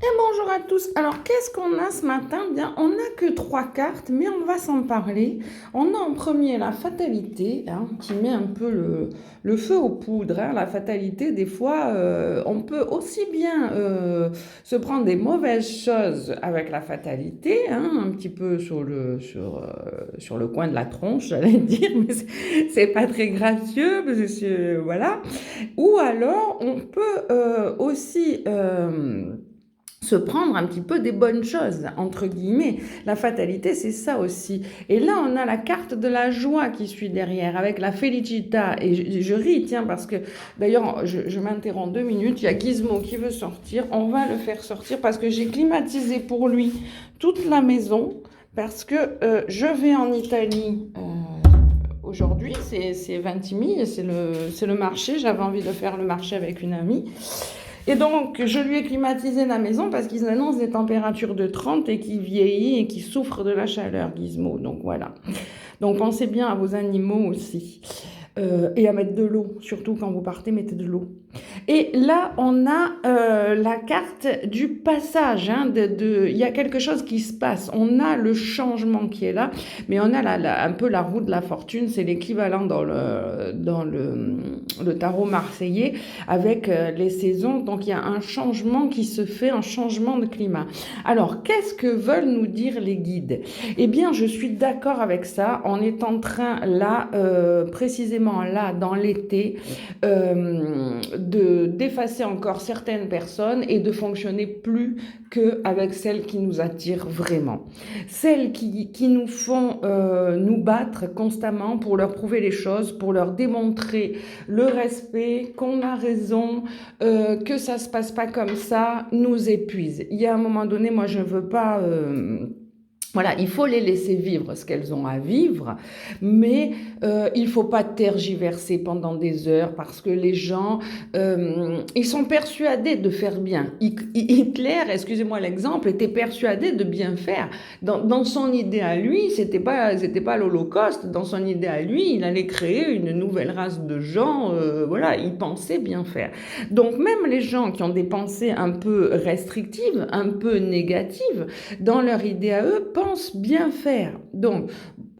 Bonjour à tous. Alors, qu'est-ce qu'on a ce matin? Bien, on n'a que trois cartes, mais on va s'en parler. On a en premier la fatalité, hein, qui met un peu le feu aux poudres, hein. La fatalité, des fois, on peut aussi bien se prendre des mauvaises choses avec la fatalité, hein, un petit peu sur le coin de la tronche, j'allais dire, mais c'est pas très gracieux, parce que voilà. Ou alors, on peut aussi se prendre un petit peu des bonnes choses, entre guillemets. La fatalité, c'est ça aussi. Et là, on a la carte de la joie qui suit derrière, avec la felicita. Et je ris, tiens, parce que, d'ailleurs, je m'interromps 2 minutes, il y a Gizmo qui veut sortir, on va le faire sortir, parce que j'ai climatisé pour lui toute la maison, parce que je vais en Italie aujourd'hui, c'est Vintimille, c'est le marché, j'avais envie de faire le marché avec une amie. Et donc, je lui ai climatisé la maison parce qu'ils annoncent des températures de 30 et qu'il vieillit et qu'il souffre de la chaleur, Gizmo. Donc voilà. Donc pensez bien à vos animaux aussi. Et à mettre de l'eau, surtout quand vous partez, mettez de l'eau. Et là, on a la carte du passage, hein, il y a quelque chose qui se passe. On a le changement qui est là, mais on a un peu la roue de la fortune, c'est l'équivalent dans le tarot marseillais avec les saisons. Donc il y a un changement qui se fait, un changement de climat. Alors, qu'est-ce que veulent nous dire les guides? Eh bien, je suis d'accord avec ça. On est en train, là, précisément là, dans l'été, d'effacer encore certaines personnes et de fonctionner plus qu'avec celles qui nous attirent vraiment. Celles qui nous font nous battre constamment pour leur prouver les choses, pour leur démontrer le respect, qu'on a raison, que ça se passe pas comme ça, nous épuisent. Il y a un moment donné, moi je veux pas... voilà, il faut les laisser vivre ce qu'elles ont à vivre, mais il ne faut pas tergiverser pendant des heures parce que les gens, ils sont persuadés de faire bien. Hitler, excusez-moi l'exemple, était persuadé de bien faire. Dans son idée à lui, c'était pas l'Holocauste. Dans son idée à lui, il allait créer une nouvelle race de gens. Voilà, il pensait bien faire. Donc même les gens qui ont des pensées un peu restrictives, un peu négatives, dans leur idée à eux, pensent bien faire. Donc,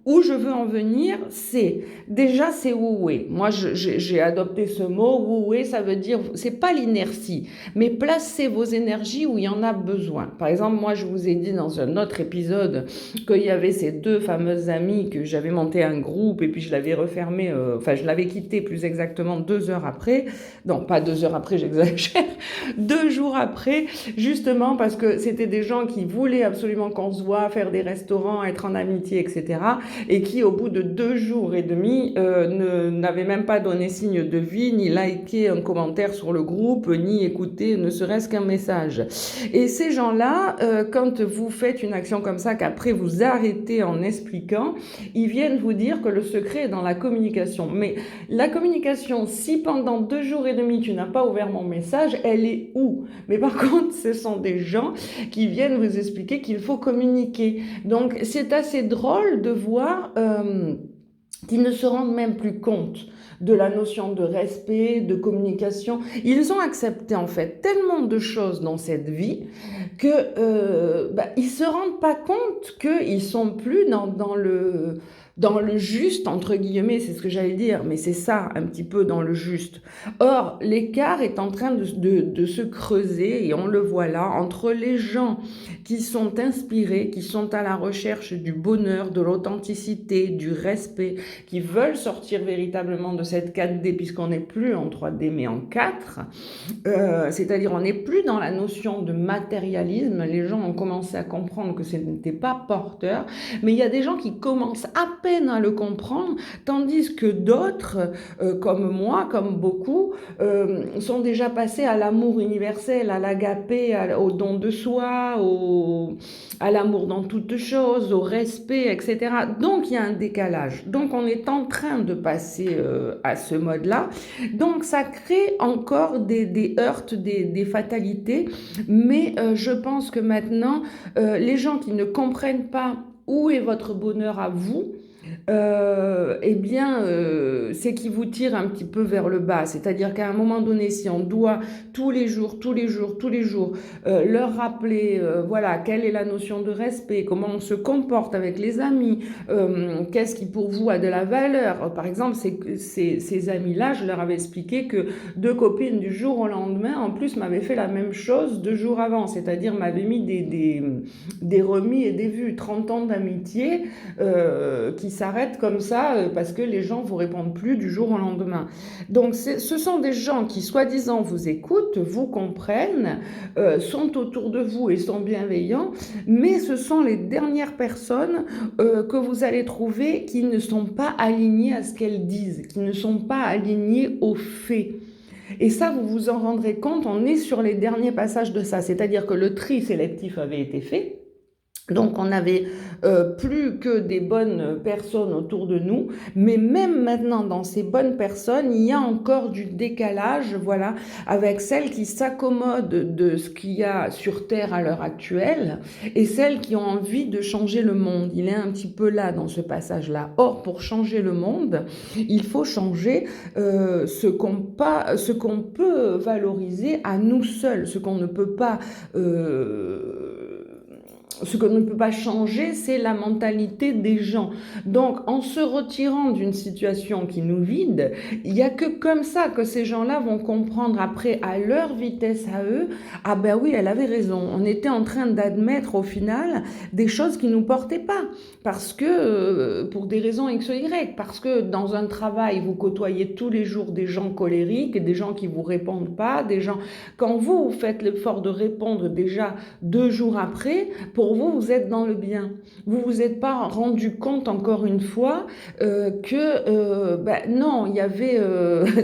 où je veux en venir, c'est Wu-Wei. Moi, j'ai adopté ce mot. Wu-Wei, ça veut dire, c'est pas l'inertie, mais placez vos énergies où il y en a besoin. Par exemple, moi, je vous ai dit dans un autre épisode qu'il y avait ces deux fameuses amies que j'avais monté un groupe et puis je l'avais refermé, enfin, je l'avais quitté plus exactement 2 heures après. Non, pas 2 heures après, j'exagère. 2 jours après, justement parce que c'était des gens qui voulaient absolument qu'on se voit, faire des restaurants, être en amitié, etc. Et qui, au bout de 2 jours et demi, n'avaient même pas donné signe de vie, ni liké un commentaire sur le groupe, ni écouté ne serait-ce qu'un message. Et ces gens-là, quand vous faites une action comme ça, qu'après vous arrêtez en expliquant, ils viennent vous dire que le secret est dans la communication. Mais la communication, si pendant 2 jours et demi tu n'as pas ouvert mon message, elle est où? Mais par contre, ce sont des gens qui viennent vous expliquer qu'il faut communiquer. Donc c'est assez drôle de voir qu'ils ne se rendent même plus compte de la notion de respect, de communication. Ils ont accepté en fait tellement de choses dans cette vie que ils se rendent pas compte qu'ils sont plus dans le juste, entre guillemets, c'est ce que j'allais dire, mais c'est ça, un petit peu dans le juste. Or, l'écart est en train de se creuser, et on le voit là, entre les gens qui sont inspirés, qui sont à la recherche du bonheur, de l'authenticité, du respect, qui veulent sortir véritablement de cette 4D, puisqu'on n'est plus en 3D, mais en 4. C'est-à-dire, on n'est plus dans la notion de matérialisme. Les gens ont commencé à comprendre que ce n'était pas porteur, mais il y a des gens qui commencent à peine à le comprendre, tandis que d'autres, comme moi, comme beaucoup, sont déjà passés à l'amour universel, à l'agapé, au don de soi, à l'amour dans toutes choses, au respect, etc. Donc il y a un décalage. Donc on est en train de passer à ce mode-là. Donc ça crée encore des heurts, des fatalités, mais je pense que maintenant, les gens qui ne comprennent pas où est votre bonheur à vous, eh bien, c'est qui vous tire un petit peu vers le bas. C'est-à-dire qu'à un moment donné, si on doit tous les jours, tous les jours, tous les jours, leur rappeler, voilà, quelle est la notion de respect, comment on se comporte avec les amis, qu'est-ce qui pour vous a de la valeur. Par exemple, ces amis-là, je leur avais expliqué que deux copines du jour au lendemain, en plus, m'avaient fait la même chose 2 jours avant, c'est-à-dire m'avaient mis des remis et des vues, 30 ans d'amitié qui s'arrêtent comme ça parce que les gens vous répondent plus du jour au lendemain. Donc ce sont des gens qui soi-disant vous écoutent, vous comprennent, sont autour de vous et sont bienveillants, mais ce sont les dernières personnes que vous allez trouver qui ne sont pas alignées à ce qu'elles disent, qui ne sont pas alignées aux faits. Et ça, vous vous en rendrez compte, on est sur les derniers passages de ça, c'est-à-dire que le tri sélectif avait été fait. Donc on n'avait plus que des bonnes personnes autour de nous, mais même maintenant dans ces bonnes personnes, il y a encore du décalage, voilà, avec celles qui s'accommodent de ce qu'il y a sur Terre à l'heure actuelle et celles qui ont envie de changer le monde. Il est un petit peu là dans ce passage-là. Or, pour changer le monde, il faut changer ce qu'on peut valoriser à nous seuls, ce qu'on ne peut pas... ce qu'on ne peut pas changer, c'est la mentalité des gens. Donc, en se retirant d'une situation qui nous vide, il n'y a que comme ça que ces gens-là vont comprendre après, à leur vitesse à eux, ah ben oui, elle avait raison. On était en train d'admettre au final des choses qui ne nous portaient pas. Parce que, pour des raisons X ou Y, parce que dans un travail, vous côtoyez tous les jours des gens colériques, des gens qui ne vous répondent pas, des gens... Quand vous faites l'effort de répondre déjà 2 jours après, pour vous, vous êtes dans le bien. Vous vous êtes pas rendu compte encore une fois que non, il y avait,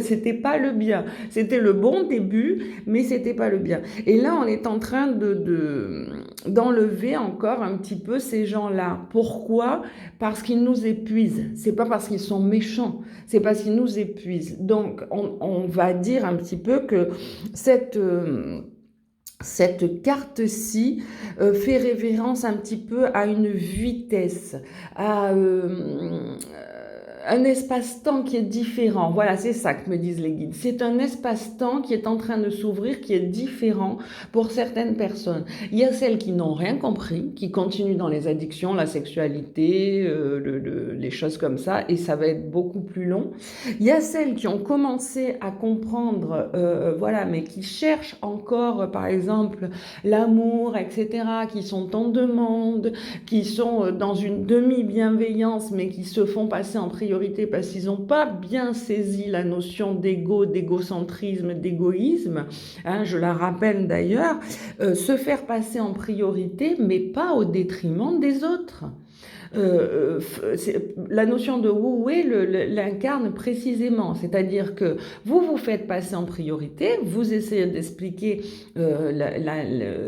c'était pas le bien. C'était le bon début, mais c'était pas le bien. Et là, on est en train d'enlever encore un petit peu ces gens-là. Pourquoi? Parce qu'ils nous épuisent. C'est pas parce qu'ils sont méchants, c'est parce qu'ils nous épuisent. Donc, on va dire un petit peu que cette carte-ci fait référence un petit peu à une vitesse, à un espace-temps qui est différent. Voilà, c'est ça que me disent les guides. C'est un espace-temps qui est en train de s'ouvrir, qui est différent pour certaines personnes. Il y a celles qui n'ont rien compris, qui continuent dans les addictions, la sexualité, les choses comme ça, et ça va être beaucoup plus long. Il y a celles qui ont commencé à comprendre, voilà, mais qui cherchent encore, par exemple, l'amour, etc., qui sont en demande, qui sont dans une demi-bienveillance, mais qui se font passer en priorité parce qu'ils n'ont pas bien saisi la notion d'ego, d'égocentrisme, d'égoïsme. Hein, je la rappelle d'ailleurs, se faire passer en priorité, mais pas au détriment des autres. La notion de Wu-Wei l'incarne précisément, c'est-à-dire que vous vous faites passer en priorité, vous essayez d'expliquer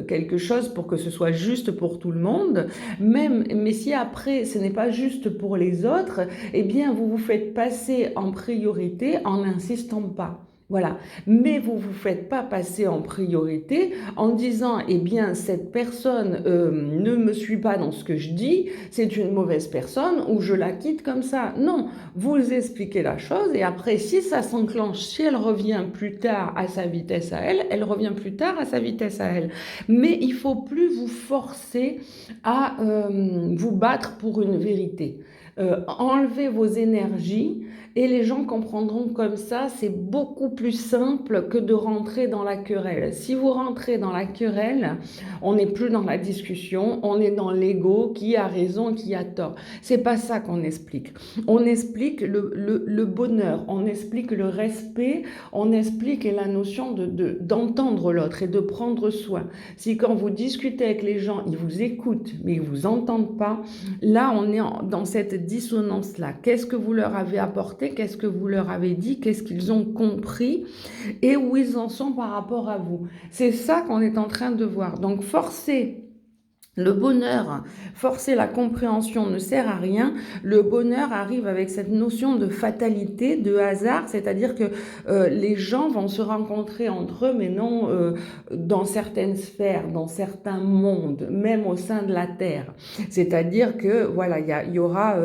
quelque chose pour que ce soit juste pour tout le monde, mais si après ce n'est pas juste pour les autres, eh bien vous vous faites passer en priorité en n'insistant pas. Voilà. Mais vous ne vous faites pas passer en priorité en disant, eh bien, cette personne ne me suit pas dans ce que je dis, c'est une mauvaise personne ou je la quitte comme ça. Non, vous expliquez la chose et après, si ça s'enclenche, si elle revient plus tard à sa vitesse à elle, elle revient plus tard à sa vitesse à elle. Mais il ne faut plus vous forcer à vous battre pour une vérité. Enlevez vos énergies et les gens comprendront comme ça, c'est beaucoup plus simple que de rentrer dans la querelle. Si vous rentrez dans la querelle, on n'est plus dans la discussion, on est dans l'ego, qui a raison, qui a tort. C'est pas ça qu'on explique. On explique le bonheur, on explique le respect, on explique la notion d'entendre l'autre et de prendre soin. Si quand vous discutez avec les gens, ils vous écoutent, mais ils vous entendent pas, là on est dans cette dissonance-là. Qu'est-ce que vous leur avez apporté? Qu'est-ce que vous leur avez dit? Qu'est-ce qu'ils ont compris? Et où ils en sont par rapport à vous? C'est ça qu'on est en train de voir. Donc, forcer Le bonheur, forcer la compréhension ne sert à rien. Le bonheur arrive avec cette notion de fatalité, de hasard, c'est-à-dire que les gens vont se rencontrer entre eux, mais non dans certaines sphères, dans certains mondes, même au sein de la Terre. C'est-à-dire que voilà, il y aura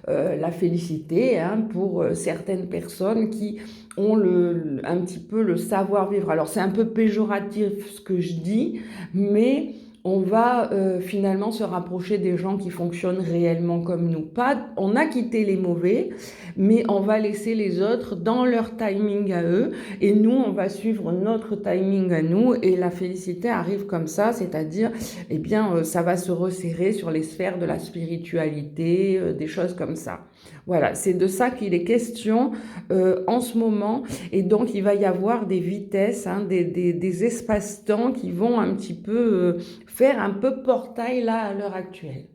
la félicité hein, pour certaines personnes qui ont un petit peu le savoir-vivre. Alors c'est un peu péjoratif ce que je dis, mais on va finalement se rapprocher des gens qui fonctionnent réellement comme nous. Pas, on a quitté les mauvais, mais on va laisser les autres dans leur timing à eux, et nous, on va suivre notre timing à nous, et la félicité arrive comme ça, c'est-à-dire, eh bien, ça va se resserrer sur les sphères de la spiritualité, des choses comme ça. Voilà, c'est de ça qu'il est question en ce moment, et donc il va y avoir des vitesses, hein, des espaces-temps qui vont un petit peu faire un peu portail là à l'heure actuelle.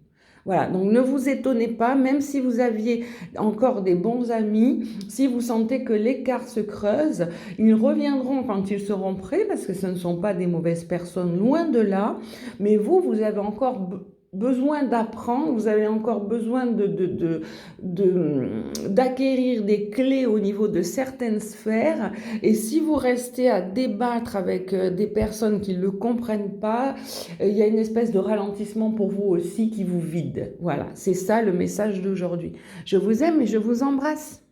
Voilà, donc ne vous étonnez pas, même si vous aviez encore des bons amis, si vous sentez que l'écart se creuse, ils reviendront quand ils seront prêts, parce que ce ne sont pas des mauvaises personnes, loin de là, mais vous avez encore besoin d'apprendre, vous avez encore besoin d'acquérir des clés au niveau de certaines sphères, et si vous restez à débattre avec des personnes qui ne le comprennent pas, il y a une espèce de ralentissement pour vous aussi qui vous vide. Voilà, c'est ça le message d'aujourd'hui. Je vous aime et je vous embrasse.